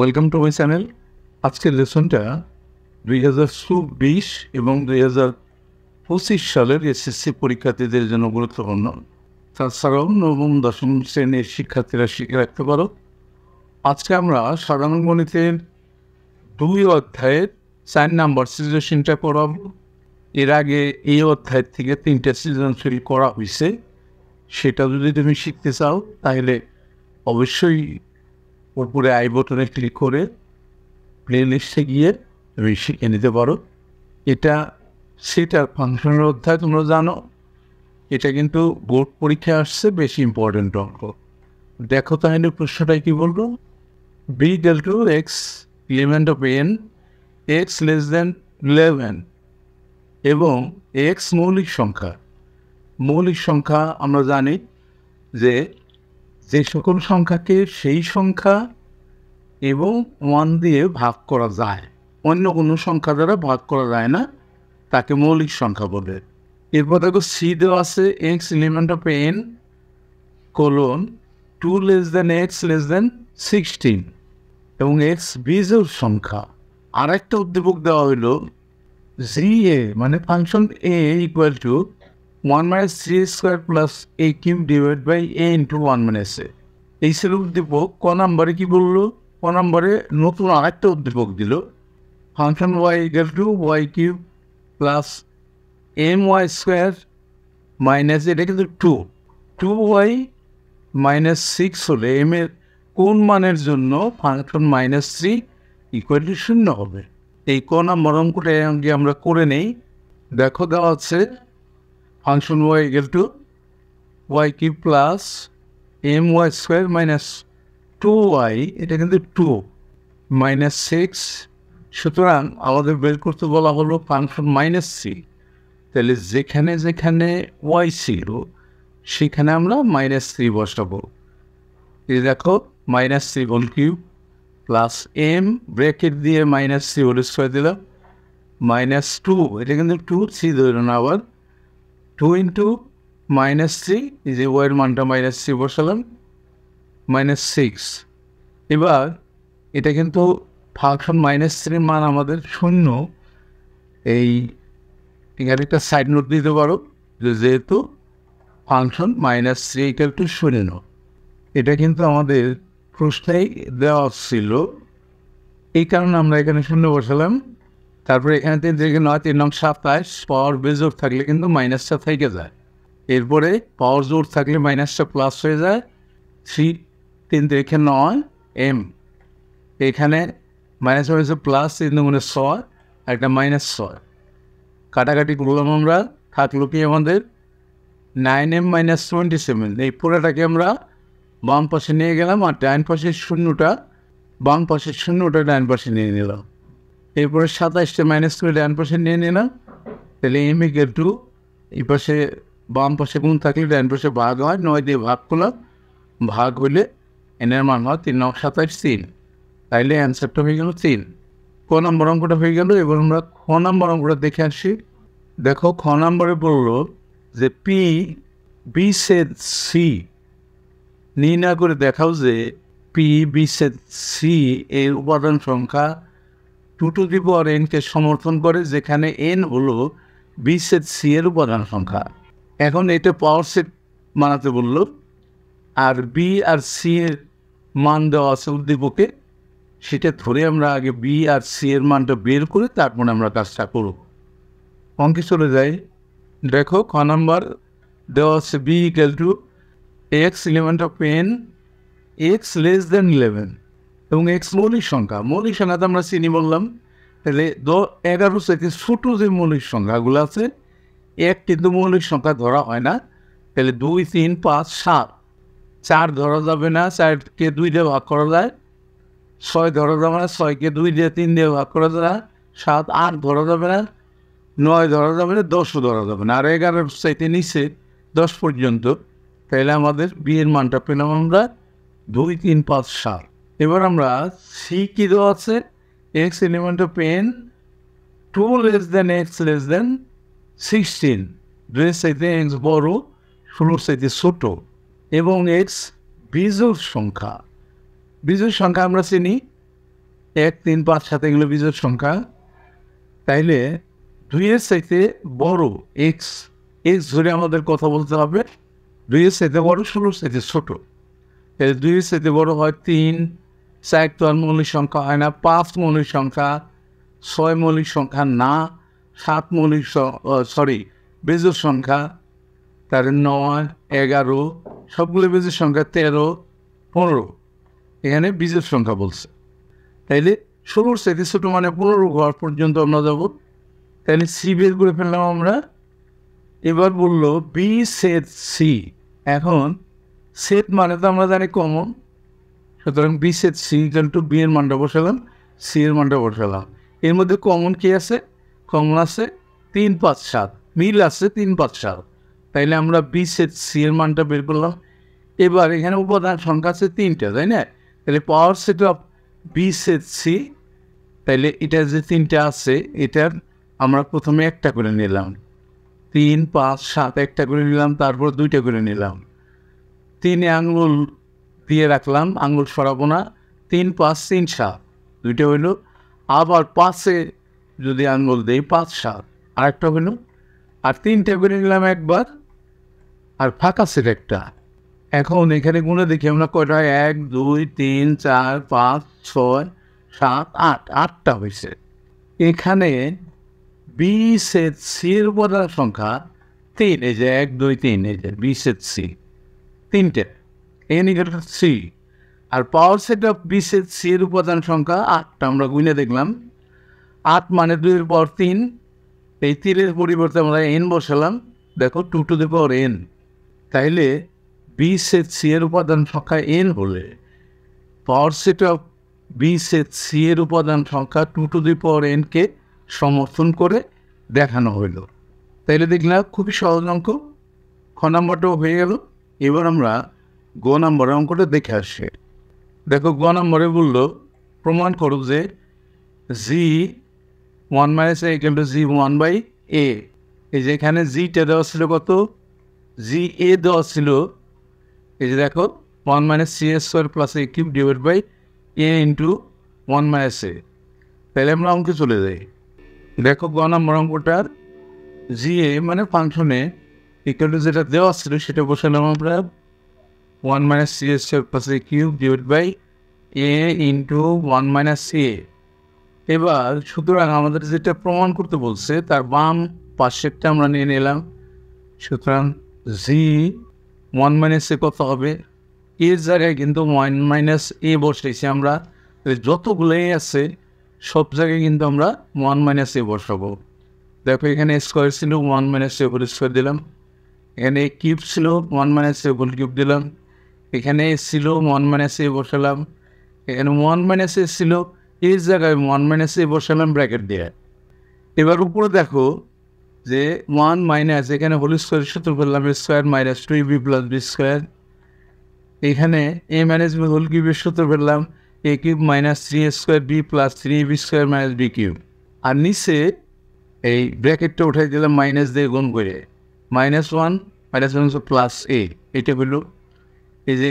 Welcome to my channel. আজকের লেসনটা 2020 এবং 2025 সালের এসএসসি পরীক্ষার্থীদের জন্য গুরুত্বপূর্ণ। তাছাড়াও নবম দশম শ্রেণীর শিক্ষার্থীরা শিখে রাখতে পারো। আজকে আমরা সাধারণ গণিতের 2 অধ্যায়ের 4 নাম্বার সৃজনশীলটা করাব। এর আগে এই অধ্যায় থেকে 3টা সৃজনশীল করা হয়েছে। সেটা যদি তুমি শিখতে চাও তাহলে অবশ্যই উপরে আই বটনে ক্লিক করে প্লে লিস্টে গিয়ে তুমি শিখে নিতে পারো। এটা সেটার ফাংশনের অধ্যায়, তোমরা জানো। এটা কিন্তু বোর্ড পরীক্ষায় আসছে, বেশি ইম্পর্টেন্ট অঙ্ক। দেখো তাহলে প্রশ্নটাই কি বলবো। b equal to x element of n x less than 11 এবং x মৌলিক সংখ্যা। মৌলিক সংখ্যা আমরা জানি যে সকল সংখ্যাকে সেই সংখ্যা এবং 1 দিয়ে ভাগ করা যায়, অন্য কোনো সংখ্যা দ্বারা ভাগ করা যায় না, তাকে মৌলিক সংখ্যা বলে। এরপর দেখো সি দেওয়া আছে x element of n colon 2 less than x less than 16 এবং এক্স বিজোড় সংখ্যা। আর একটা উদ্দীপক দেওয়া হইল জি এ মানে function A equal to 1 minus 3 square plus a cube divided by a into 1 minus a। এই ছিল উদ্দীপক। ক নাম্বারে কি বললো? ক নাম্বারে নতুন আরেকটা উদ্দীপক দিল, function y equal to y cube plus my square minus, এটা কিন্তু 2y মাইনাস 6 হলে m এর কোন মানের জন্য ফাংশন -3 ইকুয়াল টু 0 হবে। এই ক নাম্বার অঙ্কটা আমরা করে নেই। দেখো দেওয়া হচ্ছে function y equal to y cube plus my square minus 2y, এটা কিন্তু 2 মাইনাস 6। সুতরাং আমাদের বের করতে বলা হলো ফাংশন -3। তাহলে যেখানে যেখানে y ছিল সেখানে আমরা -3 বসাবো। এই দেখো -3 whole cube plus m bracket দিয়ে -3 হোল স্কোয়ার দিলাম -2, এটা কিন্তু 2 ধরল না, আবার 2 ইন্টু -3, এই যে ওয়ের মানটা -3 বসালাম -6। এবার এটা কিন্তু ফাংশন -3 মান আমাদের 0। এই এখানে একটা সাইড নোট দিতে পারো যে যেহেতু ফাংশন -3 ইকুয়াল টু 0, এটা কিন্তু আমাদের প্রশ্নেই দেওয়া ছিল, এই কারণে আমরা এখানে 0 বসালাম। তারপরে এখানে 3 থেকে 9, 3 নং 27, পাওয়ার বেজোর থাকলে কিন্তু মাইনাসটা থেকে যায়। এরপরে পাওয়ার জোর থাকলে মাইনাসটা প্লাস হয়ে যায়। 3 থেকে 9 m, এখানে মাইনাস হয়েছে প্লাস 3 গুণে 6, একটা -6 কাটাকাটি করলাম আমরা, থাকলো কি আমাদের 9m - 27। এই পুরোটাকে আমরা বাম পাশে নিয়ে গেলাম, আর ডান পাশের শূন্যটা বাম পাশের শূন্যটা ডান পাশে নিয়ে নিলাম। এরপরে 27টা মাইনাস করে ডান পাশে নিয়ে নিলাম। তাহলে m ইকুয়াল টু এই পাশে বাম পাশে গুণ থাকলে ডান পাশে ভাগ হয়, 9 দিয়ে ভাগ করলাম, ভাগ হইলে এনের মান হয় 3 9 27 3। তাইলে অ্যান্সারটা হয়ে গেল 3। ক নম্বর অঙ্কটা হয়ে গেল। এবার আমরা খ নম্বর অঙ্কটা দেখে আসি। দেখো খ নম্বরে বললো যে পি বি সেদ সি নির্ণয় করে দেখাও যে পি বি সেদ সি এর উপাদান সংখ্যা 2 to the power n কে সমর্থন করে, যেখানে n হলো বি সেদ সি এর উপাদান সংখ্যা। এখন এটা পাওয়ার সেট বানাতে বললো, আর বি আর সি এর মান দেওয়া আছে উদ্দীপকে, সেটা ধরে আমরা আগে বি আর সি এর মানটা বের করে তারপরে আমরা কাজটা করব। অঙ্কে চলে যাই। দেখো খ নাম্বার দেওয়া আছে B equal to x element of n x less than 11 এবং এক্স মৌলিক সংখ্যা। মৌলিক সংখ্যাতে আমরা চিনি বললাম। তাহলে 11 থেকে ছোটো যে মৌলিক সংখ্যাগুলো আছে, 1 কিন্তু মৌলিক সংখ্যা ধরা হয় না। তাহলে 2 3 5 7, 4 ধরা যাবে না, 4কে 2 দিয়ে ভাগ করা যায়। 6 ধরা যাবে না, 6কে 2 দিয়ে 3 দিয়ে ভাগ করা যায়। 7 8 ধরা যাবে না, 9 ধরা যাবে না, 10ও ধরা যাবে না, আর 11 চাইতে নিচে 10 পর্যন্ত। তাহলে আমাদের বি এর মানটা পেলাম আমরা 2 3 5 7। এবার আমরা সি কি দেওয়া আছে x element of n 2 less than x less than 16, 2 চাইতে এক্স বড়, 16 চাইতে ছোট, এবং এক্স বিজোড় সংখ্যা। বিজোড় সংখ্যা আমরা চিনি 1, 3, 5, 7 এগুলো বিজোড় সংখ্যা। তাইলে 2-এর চাইতে বড় এক্স ধরে আমাদের কথা বলতে হবে। 2-এর চাইতে বড় 16-এর চাইতে ছোট। তাহলে 2-এর চাইতে বড় হয় 3, 4 তো আর মৌলিক সংখ্যা হয় না, 5 মৌলিক সংখ্যা, 6 মৌলিক সংখ্যা না, 7 মৌলিক বেজোড় সংখ্যা, তার 9, 11 সবগুলো বেজোড় সংখ্যা, 13, 15 এখানে বিজোড় সংখ্যা বলছে। তাইলে 16-এর চাইতে ছোট মানে 15 ঘর পর্যন্ত আমরা যাব। তাহলে সি বের করে ফেললাম আমরা। এবার বললো বি সেট সি। এখন সেট মানে তো আমরা জানি কমন, সুতরাং B set C equal to B এর মানটা বসালাম, সি এর মানটা বসালাম। এর মধ্যে কমন কি আছে? কমন আছে 3, 5, 7, মিল আছে 3, 5, 7। তাইলে আমরা বি সেট সি এর মানটা বের করলাম। এবার এখানে উপাদান সংখ্যা আছে 3টা, তাই না? তাহলে power set of B set C, তাইলে এটা যে 3টা আছে এটার আমরা প্রথমে একটা করে নিলাম, 3, 5, 7 একটা করে নিলাম, তারপর 2টা করে নিলাম। 3-এ আঙুল দিয়ে রাখলাম, আঙুল সরাবো না। 3, 5, 3, 7 2টা হইল। আবার 5-এ যদি আঙুল দিই 5, 7 আরেকটা হইল। আর 3টা করে নিলাম একবার, আর ফাঁকা সেট একটা। এখন এখানে গুণে দেখি আমরা কয়টা, 1, 2, 3, 4, 5, 6, 7, 8 8টা হয়েছে। এখানে বি সেট সি এর উপাদান সংখ্যা 3, এই যে 1, 2, 3, এই যে বি সেট সি 3টে, এন ইকুয়াল টু 3। আর power set of B set C এর উপাদান সংখ্যা 8টা, আমরা গুণে দেখলাম। 8 মানে 2-এর পাওয়ার 3, এই 3-এর পরিবর্তে আমরা এন বসালাম, দেখো 2 টু দি পাওয়ার এন। তাইলে বি সেট সি এর উপাদান সংখ্যা এন হলে power set of B set C এর উপাদান সংখ্যা 2 টু দি পাওয়ার এনকে সমর্থন করে দেখানো হইল। তাইলে দেখলাম খুবই সহজ অঙ্ক, খ নম্বরটাও হয়ে গেল। এবার আমরা গ নম্বরের অঙ্কটা দেখে আসি। দেখো গ নম্বরে বললো প্রমাণ করো যে জি 1 - a equal to G 1/a। এই যে এখানে জিটা দেওয়া ছিল কত, জি এ দেওয়া ছিল, এই যে দেখো 1 - c² + a³ divide by a into 1 - a। তাহলে আমরা অঙ্কে চলে যাই। দেখো গ নম্বর অঙ্কটার জি এ মানে ফাংশনে ইকুয়াল টু যেটা দেওয়া ছিল সেটা বসালাম আমরা 1 - c² + a³ divide by a into 1 - a। এবার সুতরাং আমাদের যেটা প্রমাণ করতে বলছে তার বাম পাশেরটা আমরা নিয়ে নিলাম। সুতরাং জি 1 - a কত হবে, এর জায়গায় কিন্তু 1 - a বসাইছি আমরা। যতগুলো এ আছে সব জায়গায় কিন্তু আমরা 1 - a বসাবো। দেখো এখানে স্কোয়ার ছিল 1 - a হোল স্কোয়ার দিলাম, এখানে কিউব ছিল 1 - a হোল কিউব দিলাম, এখানে ছিল 1 - a বসালাম, এখানে 1 - a ছিল, এই জায়গায় 1 - a বসালাম ব্র্যাকেট দিয়ে। এবার উপরে দেখো যে 1 - এখানে হোল স্কোয়ার সূত্র করলাম স্কোয়ার মাইনাস 2ab + b²। এখানে a - b হোল কিউবের সূত্র ফেললাম a³ - 3a² b + 3ab² - b³। আর নিচে এই ব্র্যাকেটটা উঠাই দিলাম মাইনাস দিয়ে গুণ করে, -1 - +a। এটা হলো এই যে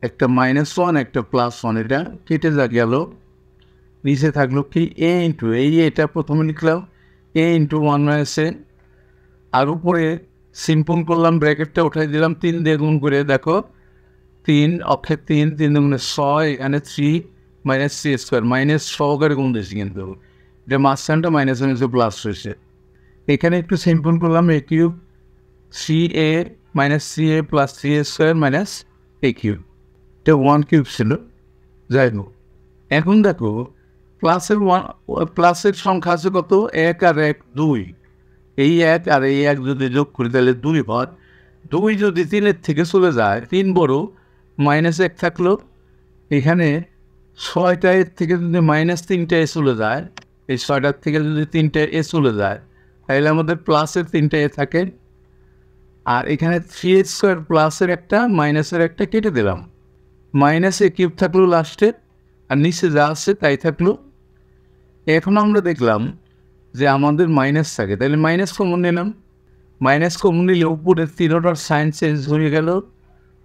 একটা -1 একটা +1, এটা কেটে যা গেল, নিচে থাকলো কি a ইন্টু এটা প্রথমে লিখলাম a ইন্টু 1 - a। আর উপরে সিম্পল করলাম, ব্র্যাকেটটা উঠাই দিলাম 3 দিয়ে গুণ করে। দেখো 3 অক্ষে 3, 3 দুগুণে 6, এখানে 3 - c² মাইনাস সহকারে গুণ দিয়েছি, কিন্তু এটা মাঝখানটা মাইনাস হয়েছে প্লাস হয়েছে। এখানে একটু সিম্পল করলাম a³ 3a - ca + 3a² - a³, এটা 1³ ছিল। যাই হোক, এখন দেখো প্লাসের সংখ্যা আছে কত, 1 আর 1 2। এই 1 আর এই 1 যদি যোগ করি তাহলে 2 হয়। 2 যদি 3-এর থেকে চলে যায়, 3 বড়, -1 থাকলো। এখানে 6টা এর থেকে যদি -3টা এ চলে যায়, এই 6টার থেকে যদি 3টা এ চলে যায় তাহলে আমাদের প্লাসের 3টা এ থাকে। আর এখানে 3a² প্লাসের একটা মাইনাসের একটা কেটে দিলাম, -a³ থাকলো লাস্টে, আর নিচে যা আছে তাই থাকলো। এখন আমরা দেখলাম যে আমাদের মাইনাস থাকে, তাহলে মাইনাস কমন নিলাম। মাইনাস কমন নিলে উপরের 3টার সাইন চেঞ্জ হয়ে গেল,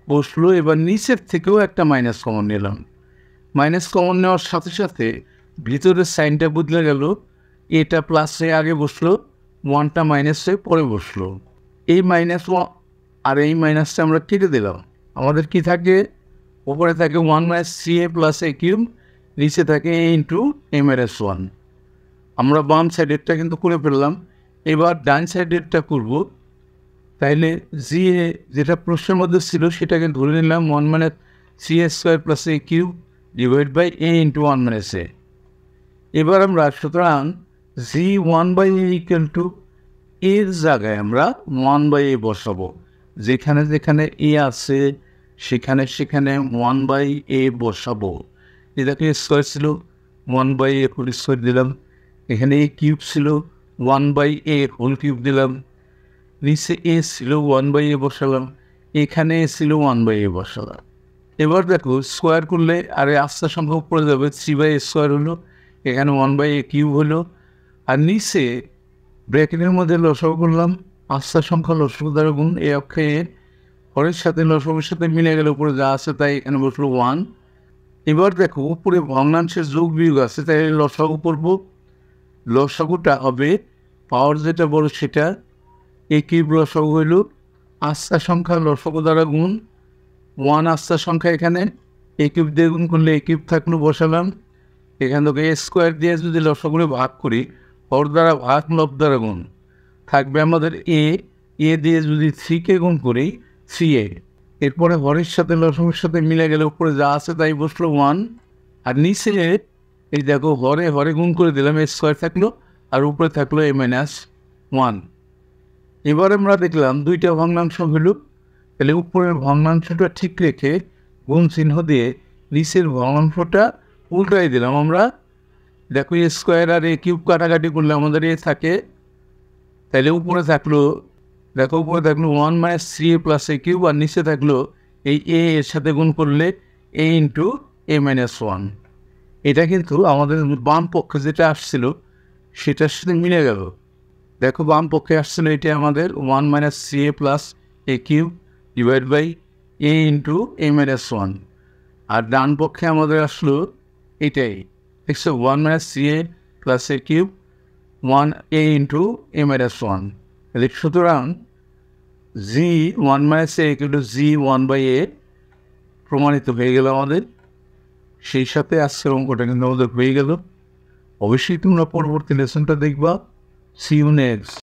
বসলো। এবার নিচের থেকেও একটা মাইনাস কমন নিলাম। মাইনাস কমন নেওয়ার সাথে সাথে ভিতরের সাইনটা বদলে গেল, এটা প্লাসে আগে বসলো, ওয়ানটা মাইনাসে পরে বসলো। এই মাইনাস ওয়ান আর এই মাইনাসটা আমরা কেটে দিলাম। আমাদের কি থাকে, উপরে থাকে 1 - 3a + a কিউব, নিচে থাকে a × a - 1। আমরা বাম সাইডেরটা কিন্তু করে ফেললাম। এবার ডান সাইডেরটা করব। তাইলে জি এ যেটা প্রশ্নের মধ্যে ছিল সেটাকে ধরে নিলাম 1 - 3a² + a cube / a × 1 - a। এবার আমরা সুতরাং g1/a = এর জায়গায় আমরা 1/a বসাবো। যেখানে যেখানে a আছে সেখানে সেখানে 1/a বসাবো। এটাকে স্কোয়ার ছিল, 1/a হোল স্কোয়ার দিলাম। এখানে a কিউব ছিল, 1/a হোল কিউব দিলাম। নিচে a ছিল, 1/a বসালাম। এখানে a ছিল, 1/a বসালাম। এবার দেখো স্কোয়ার করলে আরে আস্তা সংখ্যা উপরে যাবে, 3/a² হলো, এখানে 1/a কিউব হলো। আর নিচে ব্র্যাকেটের মধ্যে লসাগু করলাম, আস্তা সংখ্যা লসাগু দ্বারা গুণ, এ অক্ষে হরের সাথে লসাগুর সাথে মিলে গেলে উপরে যা আছে তাই এখানে বসলো 1। এবার দেখো উপরে ভগ্নাংশের যোগ বিয়োগ আছে, তাই লসাগু করব। লসাগুটা হবে পাওয়ার যেটা বড় সেটা, এ কিউব লসাগু হইল আস্তা সংখ্যা লসাগু দ্বারা গুণ 1 আস্তা সংখ্যা, এখানে এ কিউব দিয়ে গুণ করলে এ কিউব থাকলো, বসালাম। এখান থেকে a² দিয়ে যদি লসাগুরে ভাগ করি, হর দ্বারা ভাগ লব দ্বারা গুণ থাকবে আমাদের এ দিয়ে যদি 3কে গুণ করি 3a। এরপরে হরের সাথে লসাগুর সাথে মিলে গেলে উপরে যা আছে তাই বসলো 1। আর নিচে এই দেখো হরে হরে গুণ করে দিলাম, a² থাকলো আর উপরে থাকলো a - 1। এবার আমরা দেখলাম দুইটা ভগ্নাংশ হইল। তাহলে উপরের ভগ্নাংশটা ঠিক রেখে গুণ চিহ্ন দিয়ে নিচের ভগ্নাংশটা উল্টাই দিলাম আমরা। দেখো a² আর a কিউব কাটাকাটি করলে আমাদের a থাকে, তাহলে উপরে থাকলো, দেখো উপরে থাকলো 1 - 3a + a কিউব, আর নিচে থাকলো এই a এর সাথে গুণ করলে a × a - 1। এটা কিন্তু আমাদের বাম পক্ষে যেটা আসছিল সেটার সাথে মিলে গেল। দেখো বাম পক্ষে আসছিল এটা আমাদের 1 - 3a + a cube / a × a - 1। আর ডান পক্ষে আমাদের আসলো এটাই, দেখছো 1 - 3a + a cube 1a × a - 1। সুতরাং g1 - a = g1/a প্রমাণিত হয়ে গেল আমাদের। সেই সাথে আজকের অঙ্কটা কিন্তু আমাদের হয়ে গেল। অবশ্যই তোমরা পরবর্তী লেসনটা দেখবা। See you next.